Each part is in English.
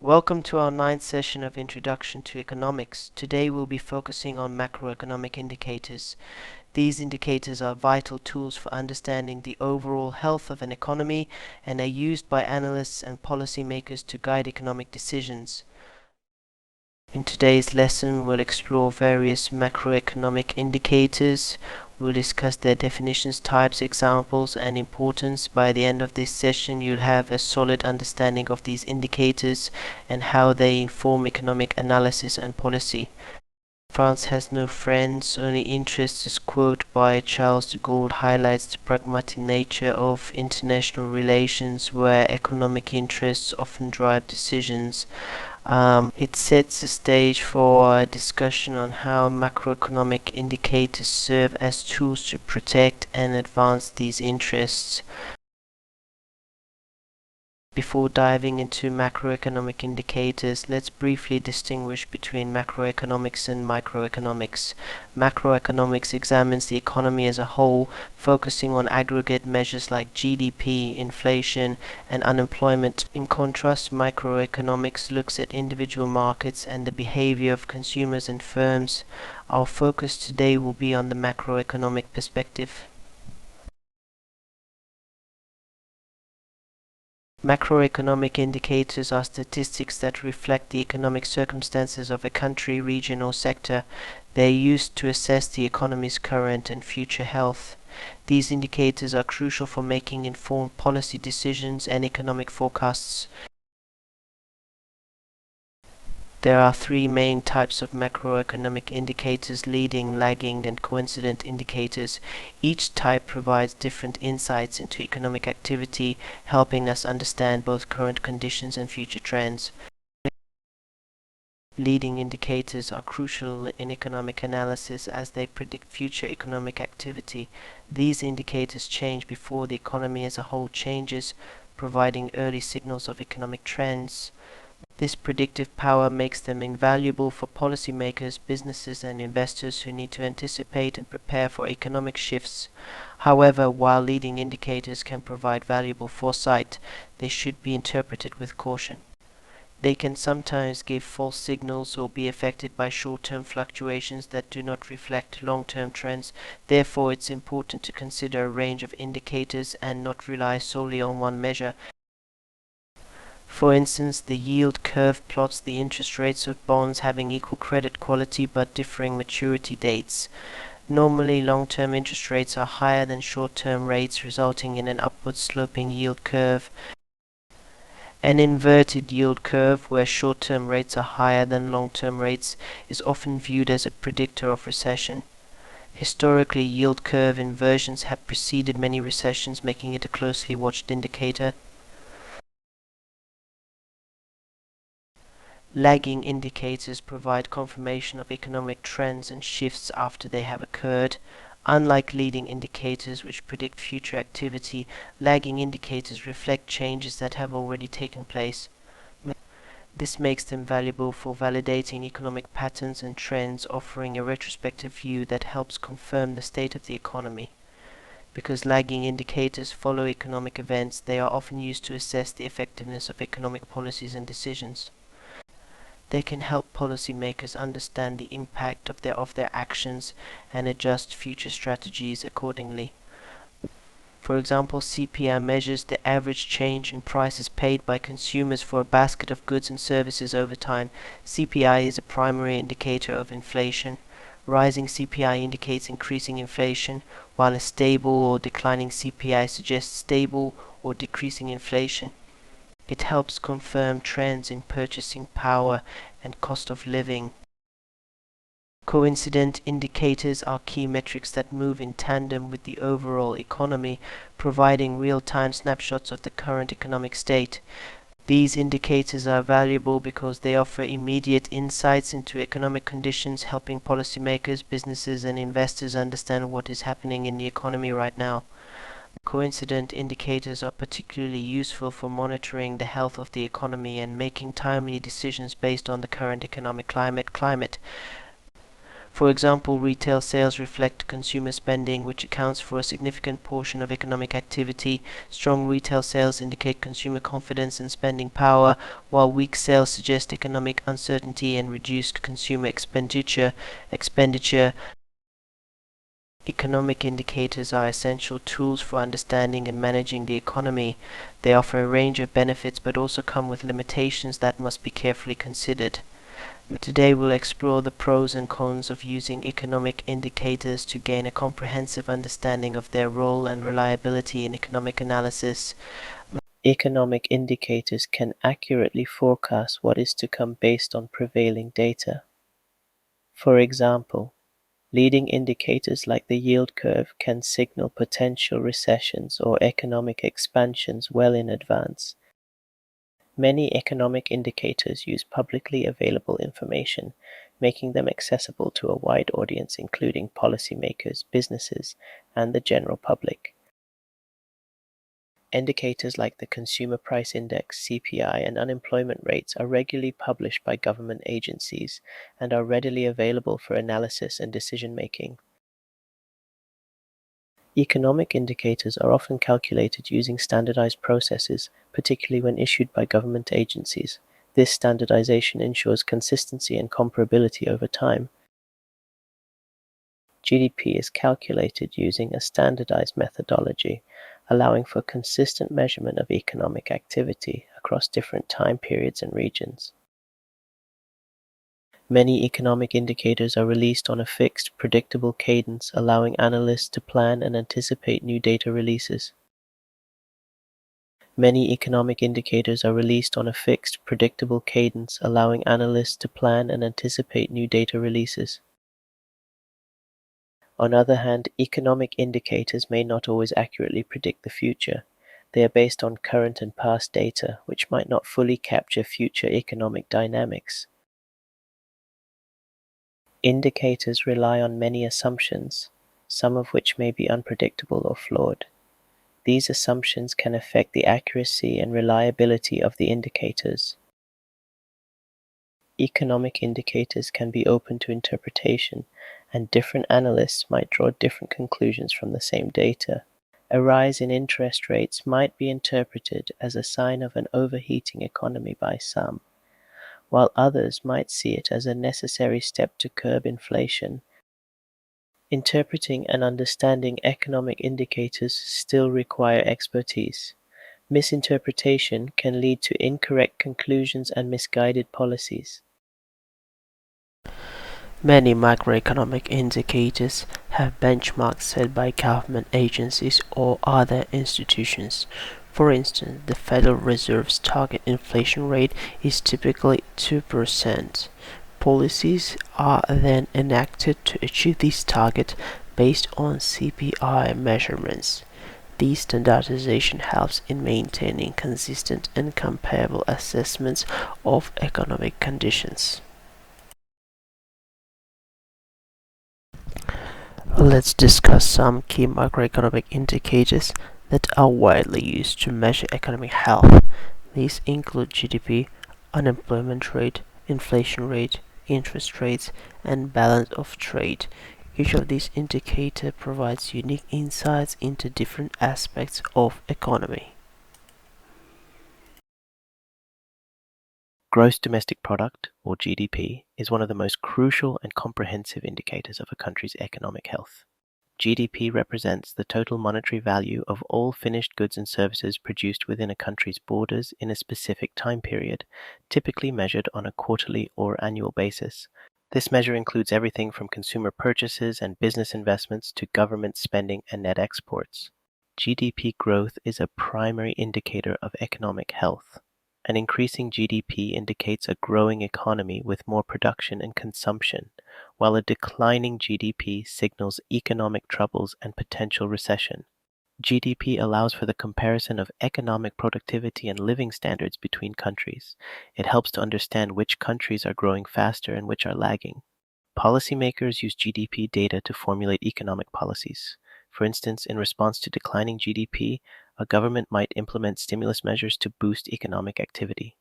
Welcome to our ninth session of Introduction to Economics. Today we'll be focusing on macroeconomic indicators. These indicators are vital tools for understanding the overall health of an economy and are used by analysts and policymakers to guide economic decisions. In today's lesson, we'll explore various macroeconomic indicators. We'll discuss their definitions, types, examples, and importance. By the end of this session, you'll have a solid understanding of these indicators and how they inform economic analysis and policy. France has no friends, only interests. This quote by Charles de Gaulle highlights the pragmatic nature of international relations where economic interests often drive decisions. It sets the stage for a discussion on how macroeconomic indicators serve as tools to protect and advance these interests. Before diving into macroeconomic indicators, let's briefly distinguish between macroeconomics and microeconomics. Macroeconomics examines the economy as a whole, focusing on aggregate measures like GDP, inflation, and unemployment. In contrast, microeconomics looks at individual markets and the behavior of consumers and firms. Our focus today will be on the macroeconomic perspective. Macroeconomic indicators are statistics that reflect the economic circumstances of a country, region, or sector. They are used to assess the economy's current and future health. These indicators are crucial for making informed policy decisions and economic forecasts. There are three main types of macroeconomic indicators: leading, lagging, and coincident indicators. Each type provides different insights into economic activity, helping us understand both current conditions and future trends. Leading indicators are crucial in economic analysis as they predict future economic activity. These indicators change before the economy as a whole changes, providing early signals of economic trends. This predictive power makes them invaluable for policymakers, businesses, and investors who need to anticipate and prepare for economic shifts. However, while leading indicators can provide valuable foresight, they should be interpreted with caution. They can sometimes give false signals or be affected by short-term fluctuations that do not reflect long-term trends. Therefore, it's important to consider a range of indicators and not rely solely on one measure. For instance, the yield curve plots the interest rates of bonds having equal credit quality but differing maturity dates. Normally, long-term interest rates are higher than short-term rates, resulting in an upward sloping yield curve. An inverted yield curve, where short-term rates are higher than long-term rates, is often viewed as a predictor of recession. Historically, yield curve inversions have preceded many recessions, making it a closely watched indicator. Lagging indicators provide confirmation of economic trends and shifts after they have occurred. Unlike leading indicators, which predict future activity, lagging indicators reflect changes that have already taken place. This makes them valuable for validating economic patterns and trends, offering a retrospective view that helps confirm the state of the economy. Because lagging indicators follow economic events, they are often used to assess the effectiveness of economic policies and decisions. They can help policymakers understand the impact of their actions and adjust future strategies accordingly. For example, CPI measures the average change in prices paid by consumers for a basket of goods and services over time. CPI is a primary indicator of inflation. Rising CPI indicates increasing inflation, while a stable or declining CPI suggests stable or decreasing inflation. It helps confirm trends in purchasing power and cost of living. Coincident indicators are key metrics that move in tandem with the overall economy, providing real-time snapshots of the current economic state. These indicators are valuable because they offer immediate insights into economic conditions, helping policymakers, businesses, and investors understand what is happening in the economy right now. Coincident indicators are particularly useful for monitoring the health of the economy and making timely decisions based on the current economic climate. For example, retail sales reflect consumer spending, which accounts for a significant portion of economic activity. Strong retail sales indicate consumer confidence and spending power, while weak sales suggest economic uncertainty and reduced consumer expenditure. Economic indicators are essential tools for understanding and managing the economy. They offer a range of benefits but also come with limitations that must be carefully considered. Today we'll explore the pros and cons of using economic indicators to gain a comprehensive understanding of their role and reliability in economic analysis. Economic indicators can accurately forecast what is to come based on prevailing data. For example, leading indicators like the yield curve can signal potential recessions or economic expansions well in advance. Many economic indicators use publicly available information, making them accessible to a wide audience including policymakers, businesses, and the general public. Indicators like the Consumer Price Index, CPI, and unemployment rates are regularly published by government agencies and are readily available for analysis and decision-making. Economic indicators are often calculated using standardized processes, particularly when issued by government agencies. This standardization ensures consistency and comparability over time. GDP is calculated using a standardized methodology, allowing for consistent measurement of economic activity across different time periods and regions. Many economic indicators are released on a fixed, predictable cadence, allowing analysts to plan and anticipate new data releases. Many economic indicators are released on a fixed, predictable cadence, allowing analysts to plan and anticipate new data releases. On the other hand, economic indicators may not always accurately predict the future. They are based on current and past data, which might not fully capture future economic dynamics. Indicators rely on many assumptions, some of which may be unpredictable or flawed. These assumptions can affect the accuracy and reliability of the indicators. Economic indicators can be open to interpretation, and different analysts might draw different conclusions from the same data. A rise in interest rates might be interpreted as a sign of an overheating economy by some, while others might see it as a necessary step to curb inflation. Interpreting and understanding economic indicators still require expertise. Misinterpretation can lead to incorrect conclusions and misguided policies. Many macroeconomic indicators have benchmarks set by government agencies or other institutions. For instance, the Federal Reserve's target inflation rate is typically 2%. Policies are then enacted to achieve this target based on CPI measurements. This standardization helps in maintaining consistent and comparable assessments of economic conditions. Let's discuss some key macroeconomic indicators that are widely used to measure economic health. These include GDP, unemployment rate, inflation rate, interest rates, and balance of trade. Each of these indicators provides unique insights into different aspects of economy. Gross domestic product, or GDP, is one of the most crucial and comprehensive indicators of a country's economic health. GDP represents the total monetary value of all finished goods and services produced within a country's borders in a specific time period, typically measured on a quarterly or annual basis. This measure includes everything from consumer purchases and business investments to government spending and net exports. GDP growth is a primary indicator of economic health. An increasing GDP indicates a growing economy with more production and consumption, while a declining GDP signals economic troubles and potential recession. GDP allows for the comparison of economic productivity and living standards between countries. It helps to understand which countries are growing faster and which are lagging. Policymakers use GDP data to formulate economic policies. For instance, in response to declining GDP, a government might implement stimulus measures to boost economic activity.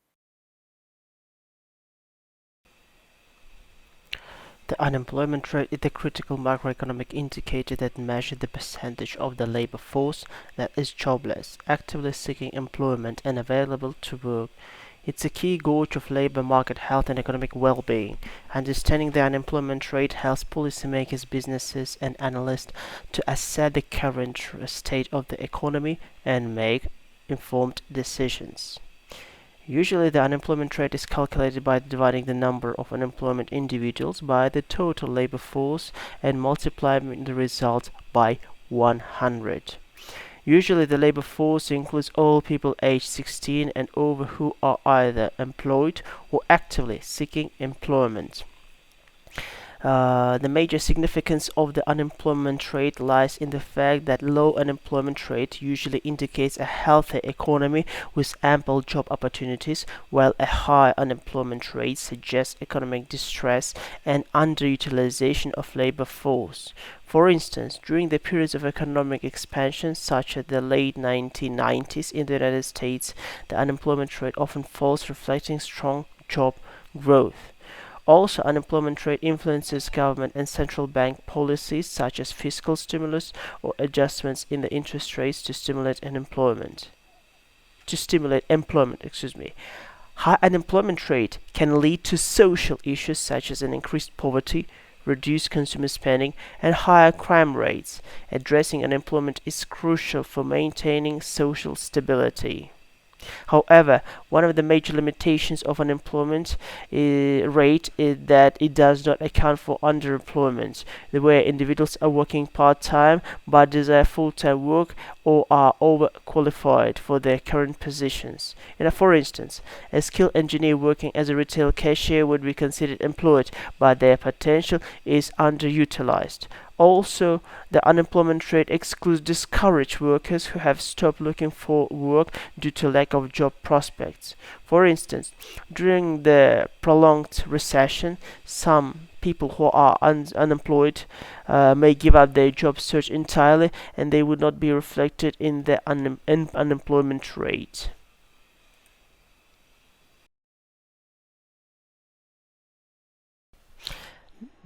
The unemployment rate is the critical macroeconomic indicator that measures the percentage of the labor force that is jobless, actively seeking employment, and available to work. It's a key gauge of labor market health and economic well-being. Understanding the unemployment rate helps policymakers, businesses, and analysts to assess the current state of the economy and make informed decisions. Usually, the unemployment rate is calculated by dividing the number of unemployed individuals by the total labor force and multiplying the result by 100. Usually, the labor force includes all people aged 16 and over who are either employed or actively seeking employment. The major significance of the unemployment rate lies in the fact that low unemployment rate usually indicates a healthy economy with ample job opportunities, while a high unemployment rate suggests economic distress and underutilization of labor force. For instance, during the periods of economic expansion, such as the late 1990s in the United States, the unemployment rate often falls, reflecting strong job growth. Also, unemployment rate influences government and central bank policies such as fiscal stimulus or adjustments in the interest rates to stimulate unemployment. To stimulate employment, excuse me. High unemployment rate can lead to social issues such as an increased poverty, reduced consumer spending, and higher crime rates. Addressing unemployment is crucial for maintaining social stability. However, one of the major limitations of unemployment rate is that it does not account for underemployment, where individuals are working part-time but desire full-time work or are overqualified for their current positions. For instance, a skilled engineer working as a retail cashier would be considered employed, but their potential is underutilized. Also, the unemployment rate excludes discouraged workers who have stopped looking for work due to lack of job prospects. For instance, during the prolonged recession, some people who are unemployed may give up their job search entirely, and they would not be reflected in the unemployment rate.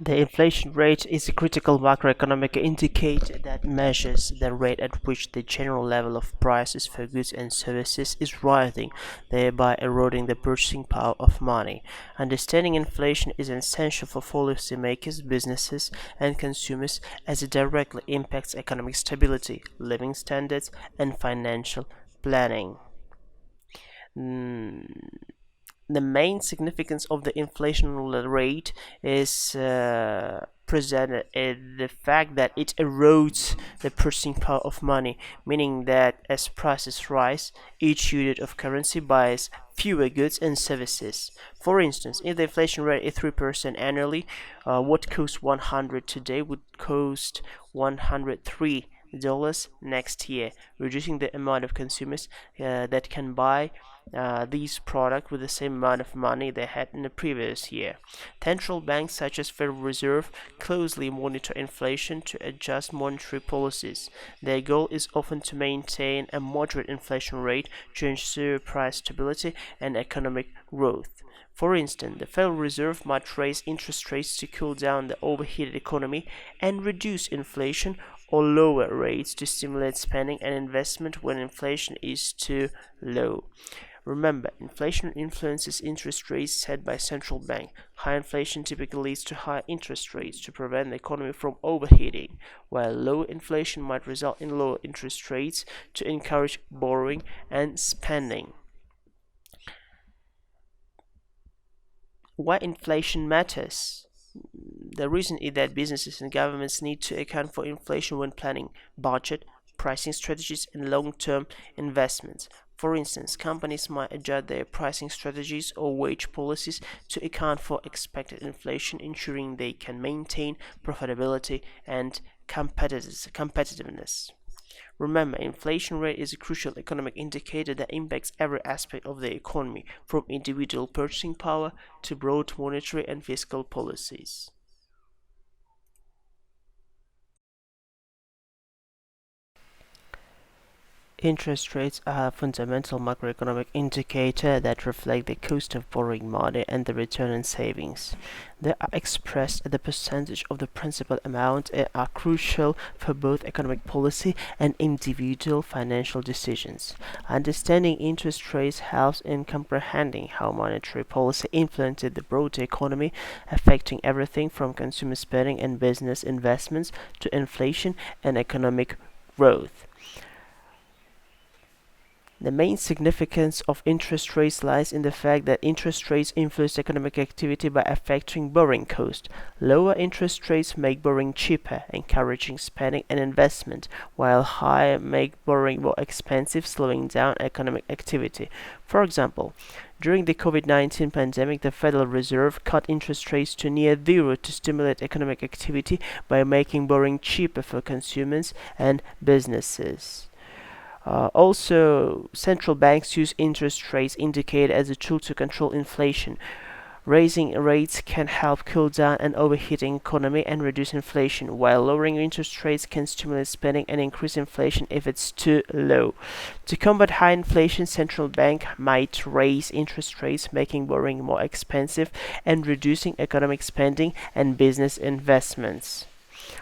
The inflation rate is a critical macroeconomic indicator that measures the rate at which the general level of prices for goods and services is rising, thereby eroding the purchasing power of money. Understanding inflation is essential for policymakers, businesses, and consumers as it directly impacts economic stability, living standards, and financial planning. Mm, the main significance of the inflation rate is presented in the fact that it erodes the purchasing power of money, meaning that as prices rise, each unit of currency buys fewer goods and services. For instance, if the inflation rate is 3% annually, what costs 100 today would cost 103 dollars next year, reducing the amount of consumers that can buy these products with the same amount of money they had in the previous year. Central banks such as Federal Reserve closely monitor inflation to adjust monetary policies. Their goal is often to maintain a moderate inflation rate to ensure price stability and economic growth. For instance, the Federal Reserve might raise interest rates to cool down the overheated economy and reduce inflation, or lower rates to stimulate spending and investment when inflation is too low. Remember, inflation influences interest rates set by central bank. High inflation typically leads to high interest rates to prevent the economy from overheating, while low inflation might result in lower interest rates to encourage borrowing and spending. Why inflation matters? The reason is that businesses and governments need to account for inflation when planning budget, pricing strategies, and long-term investments. For instance, companies might adjust their pricing strategies or wage policies to account for expected inflation, ensuring they can maintain profitability and competitiveness. Remember, inflation rate is a crucial economic indicator that impacts every aspect of the economy, from individual purchasing power to broad monetary and fiscal policies. Interest rates are a fundamental macroeconomic indicator that reflect the cost of borrowing money and the return on savings. They are expressed as the percentage of the principal amount and are crucial for both economic policy and individual financial decisions. Understanding interest rates helps in comprehending how monetary policy influences the broader economy, affecting everything from consumer spending and business investments to inflation and economic growth. The main significance of interest rates lies in the fact that interest rates influence economic activity by affecting borrowing costs. Lower interest rates make borrowing cheaper, encouraging spending and investment, while higher make borrowing more expensive, slowing down economic activity. For example, during the COVID-19 pandemic, the Federal Reserve cut interest rates to near zero to stimulate economic activity by making borrowing cheaper for consumers and businesses. Also, central banks use interest rates indicated as a tool to control inflation. Raising rates can help cool down an overheating economy and reduce inflation, while lowering interest rates can stimulate spending and increase inflation if it's too low. To combat high inflation, central bank might raise interest rates, making borrowing more expensive and reducing economic spending and business investments.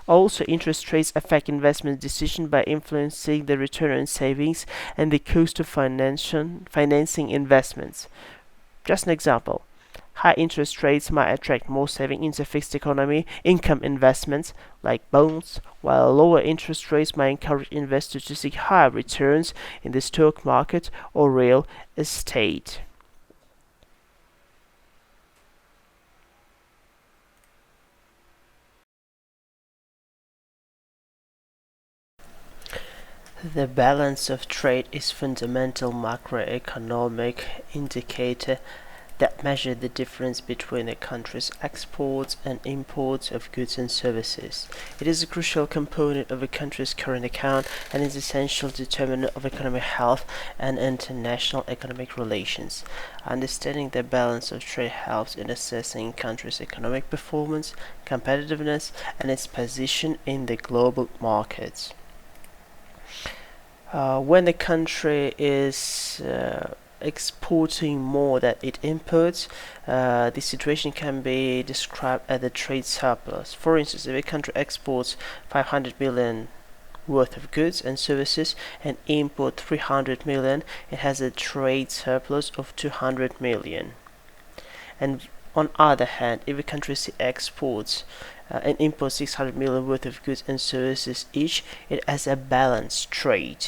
Also, interest rates affect investment decisions by influencing the return on savings and the cost of financing investments. Just an example. High interest rates might attract more saving into fixed economy income investments like bonds, while lower interest rates might encourage investors to seek higher returns in the stock market or real estate. The balance of trade is fundamental macroeconomic indicator that measure the difference between a country's exports and imports of goods and services. It is a crucial component of a country's current account and is essential determinant of economic health and international economic relations. Understanding the balance of trade helps in assessing a country's economic performance, competitiveness, and its position in the global markets. When the country is exporting more than it imports, the situation can be described as a trade surplus. For instance, if a country exports 500 million worth of goods and services and import 300 million, it has a trade surplus of 200 million. And on other hand, if a country exports and imports 600 million worth of goods and services each, it has a balanced trade.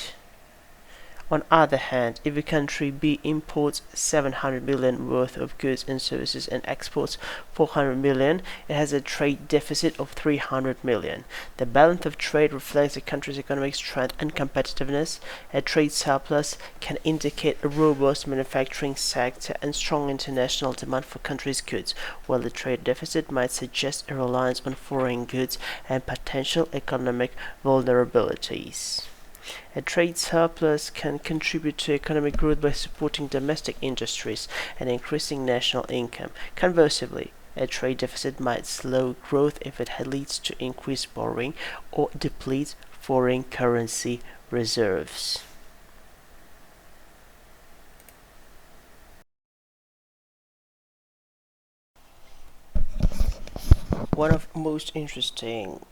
On other hand, if a country B imports 700 million worth of goods and services and exports 400 million, it has a trade deficit of 300 million. The balance of trade reflects the country's economic strength and competitiveness. A trade surplus can indicate a robust manufacturing sector and strong international demand for country's goods, while the trade deficit might suggest a reliance on foreign goods and potential economic vulnerabilities. A trade surplus can contribute to economic growth by supporting domestic industries and increasing national income. Conversely, a trade deficit might slow growth if it leads to increased borrowing or depletes foreign currency reserves. One of the most interesting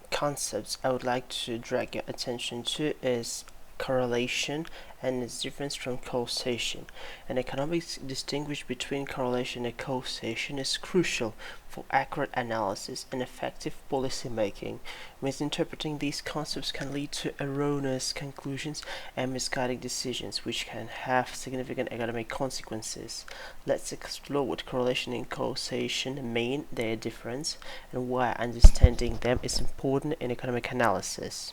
concepts I would like to drag your attention to is correlation and its difference from causation. An economics distinguish between correlation and causation is crucial for accurate analysis and effective policy making. Misinterpreting these concepts can lead to erroneous conclusions and misguided decisions, which can have significant economic consequences. Let's explore what correlation and causation mean, their difference, and why understanding them is important in economic analysis.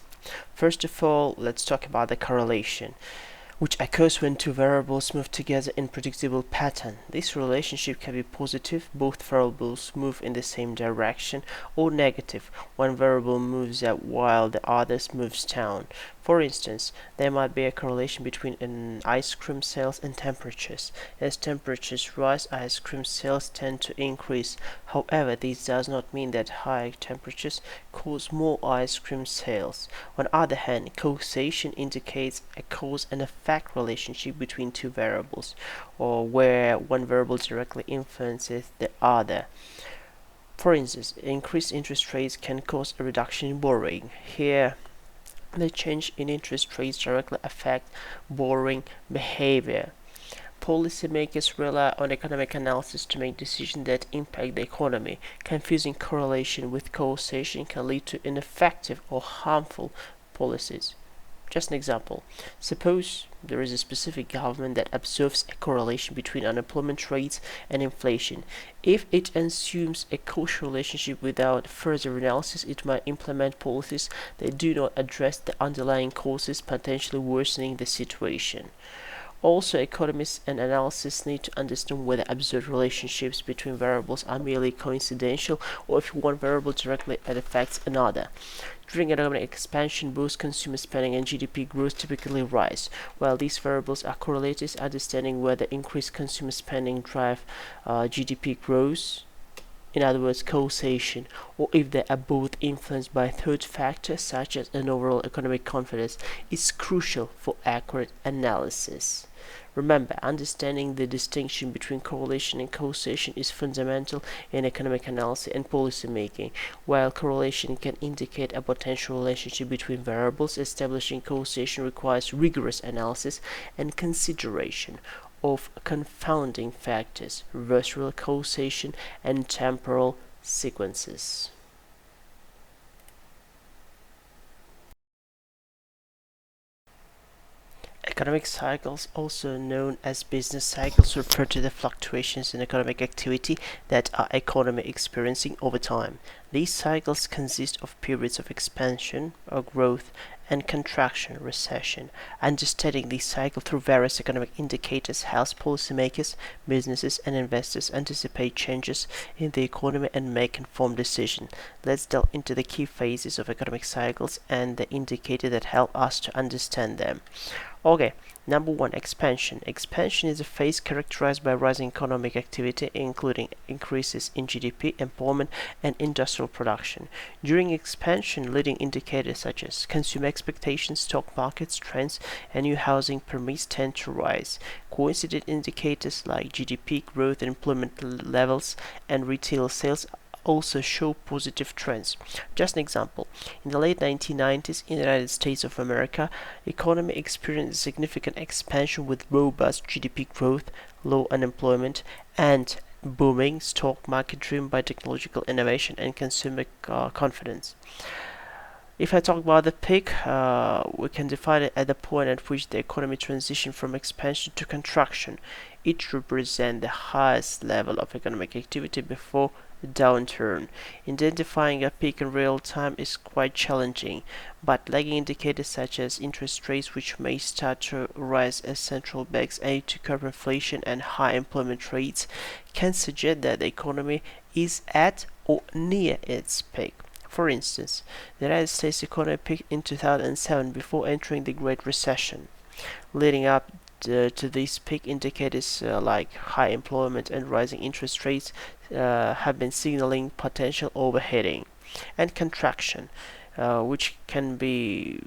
First of all, let's talk about the correlation, which which occurs when two variables move together in predictable pattern. This relationship can be positive, both variables move in the same direction, or negative, one variable moves up while the other moves down. For instance, there might be a correlation between an ice cream sales and temperatures. As temperatures rise, ice cream sales tend to increase. However, this does not mean that high temperatures cause more ice cream sales. On the other hand, causation indicates a cause and effect relationship between two variables, or where one variable directly influences the other. For instance, increased interest rates can cause a reduction in borrowing. Here, the change in interest rates directly affect borrowing behavior. Policymakers rely on economic analysis to make decisions that impact the economy. Confusing correlation with causation can lead to ineffective or harmful policies. Just an example. Suppose there is a specific government that observes a correlation between unemployment rates and inflation. If it assumes a causal relationship without further analysis, it might implement policies that do not address the underlying causes, potentially worsening the situation. Also, economists and analysts need to understand whether observed relationships between variables are merely coincidental or if one variable directly affects another. During economic expansion, both consumer spending and GDP growth typically rise. While these variables are correlated, understanding whether increased consumer spending drive GDP growth, in other words causation, or if they are both influenced by third factors such as an overall economic confidence, is crucial for accurate analysis. Remember, understanding the distinction between correlation and causation is fundamental in economic analysis and policy making. While correlation can indicate a potential relationship between variables, establishing causation requires rigorous analysis and consideration of confounding factors, reversal causation, and temporal sequences. Economic cycles, also known as business cycles, refer to the fluctuations in economic activity that our economy experiencing over time. These cycles consist of periods of expansion or growth and contraction, recession. Understanding this cycle through various economic indicators helps policymakers, businesses, and investors anticipate changes in the economy and make informed decisions. Let's delve into the key phases of economic cycles and the indicators that help us to understand them. Okay, number one, expansion. Expansion is a phase characterized by rising economic activity, including increases in GDP, employment, and industrial production. During expansion, leading indicators such as consumer expectations, stock markets, trends, and new housing permits tend to rise. Coincident indicators like GDP growth, employment levels, and retail sales also show positive trends. Just an example, in the late 1990s in the United States of America, economy experienced significant expansion with robust GDP growth, low unemployment, and booming stock market driven by technological innovation and consumer confidence. If I talk about the peak, we can define it at the point at which the economy transitioned from expansion to contraction. It represents the highest level of economic activity before the downturn. Identifying a peak in real time is quite challenging, but lagging indicators such as interest rates, which may start to rise as central banks aim to curb inflation, and high employment rates, can suggest that the economy is at or near its peak. For instance, the United States economy peaked in 2007 before entering the Great Recession. Leading up to this peak, indicators like high employment and rising interest rates have been signaling potential overheating and contraction, which can be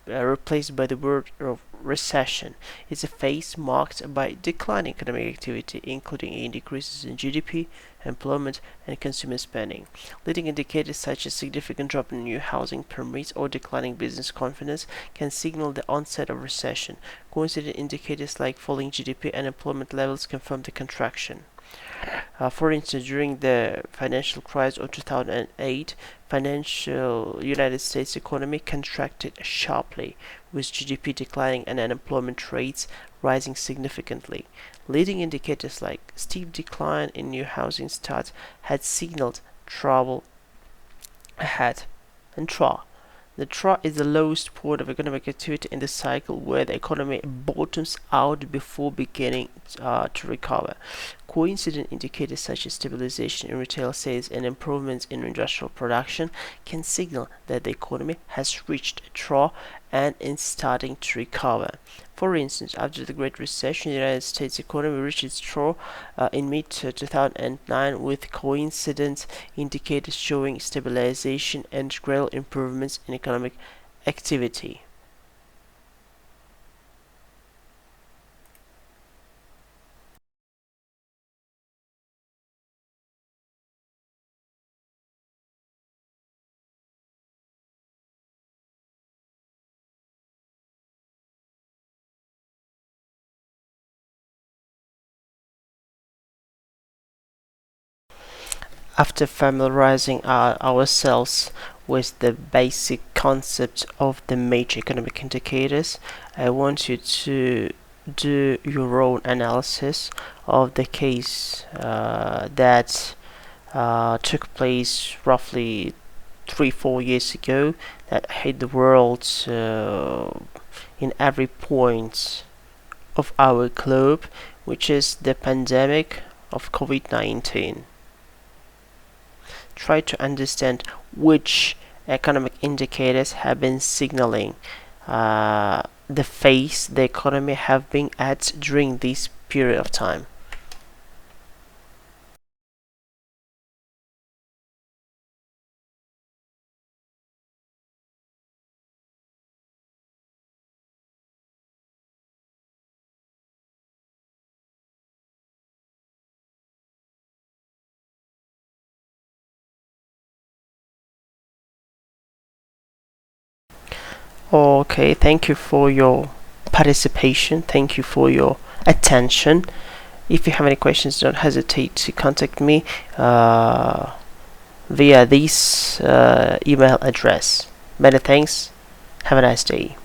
replaced by the word of recession. Is a phase marked by declining economic activity, including decreases in GDP, employment, and consumer spending. Leading indicators such as significant drop in new housing permits or declining business confidence can signal the onset of recession. Coincident indicators like falling GDP and employment levels confirm the contraction. For instance, during the financial crisis of 2008, financial United States economy contracted sharply, with GDP declining and unemployment rates rising significantly. Leading indicators like steep decline in new housing starts had signaled trouble ahead. And The trough is the lowest point of economic activity in the cycle where the economy bottoms out before beginning to recover. Coincident indicators such as stabilization in retail sales and improvements in industrial production can signal that the economy has reached a trough and is starting to recover. For instance, after the Great Recession, the United States economy reached its trough in mid-2009 with coincident indicators showing stabilization and gradual improvements in economic activity. After familiarizing ourselves with the basic concept of the major economic indicators, I want you to do your own analysis of the case that took place roughly 3-4 years ago that hit the world in every point of our globe, which is the pandemic of COVID-19. Try to understand which economic indicators have been signaling the phase the economy have been at during this period of time. Okay, thank you for your participation. Thank you for your attention. If you have any questions, don't hesitate to contact me via this email address. Many thanks. Have a nice day.